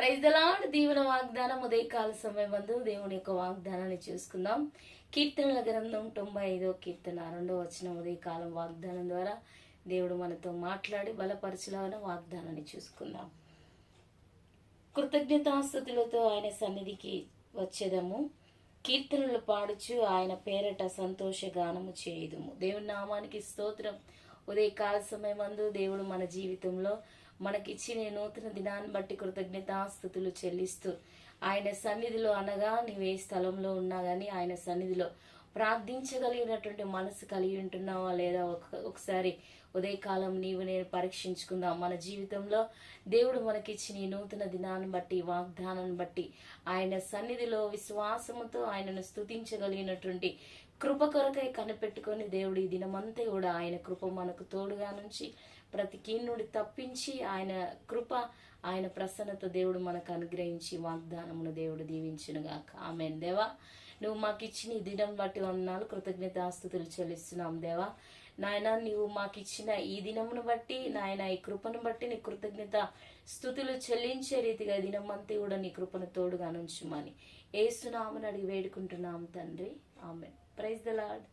Praise the lord. దీవెన వాగ్దానం ఉదయకాల సమయం మందు దేవుని యొక్క వాగ్దానాన్ని చూసుకుందాం. కీర్తనల గ్రంథం 95వ కీర్తన 2వ వచనం ఉదయకాలం వాగ్దానం ద్వారా దేవుడు మనతో మాట్లాడి బలపరచులాగిన వాగ్దానాన్ని చూసుకుందాం. కృతజ్ఞతాస్తుతులతో ఆయన సన్నిధికి వచ్చేదము, కీర్తనలు పాడుచు ఆయన పేరట సంతోష గానము చేయుదుము. దేవుని నామానికి స్తోత్రం. ఉదయకాల సమయం మందు దేవుడు మన జీవితంలో మనకిచ్చిన నూతన దినాన్ని బట్టి కృతజ్ఞతాస్తుతులు చెల్లిస్తూ ఆయన సన్నిధిలో, అనగా నీవే స్థలంలో ఉన్నా గానీ ఆయన సన్నిధిలో ప్రార్థించగలిగినటువంటి మనసు కలిగి ఉంటున్నావా లేదా ఒకసారి ఉదయకాలం నీవు నేను పరీక్షించుకుందాం. మన జీవితంలో దేవుడు మనకిచ్చిన ఈ నూతన దినాన్ని బట్టి, వాగ్దానాన్ని బట్టి ఆయన సన్నిధిలో విశ్వాసముతో ఆయనను స్తుతించగలిగినటువంటి కృప కొరకై కనిపెట్టుకొని దేవుడు ఈ దినమంతా కూడా ఆయన కృప మనకు తోడుగా నుంచి ప్రతి కీనుడి తప్పించి ఆయన కృప, ఆయన ప్రసన్నత దేవుడు మనకు అనుగ్రహించి వాగ్దానమును దేవుడు దీవించునుగాక. ఆమేన్. దేవా, నువ్వు మాకు ఇచ్చిన ఈ దినం బట్టి వందనాలు, కృతజ్ఞతాస్తుతులు చెల్లిస్తున్నాం. దేవా నాయన, నీవు మాకు ఇచ్చిన ఈ దినమును బట్టి, నాయన ఈ కృపను బట్టి నీ కృతజ్ఞత స్తుతులు చెల్లించే రీతిగా దినమంతా కూడా నీ కృపను తోడుగా నుంచుమని యేసు నామమున అడిగి వేడుకుంటున్నాం తండ్రి. ఆమేన్. Praise the lord.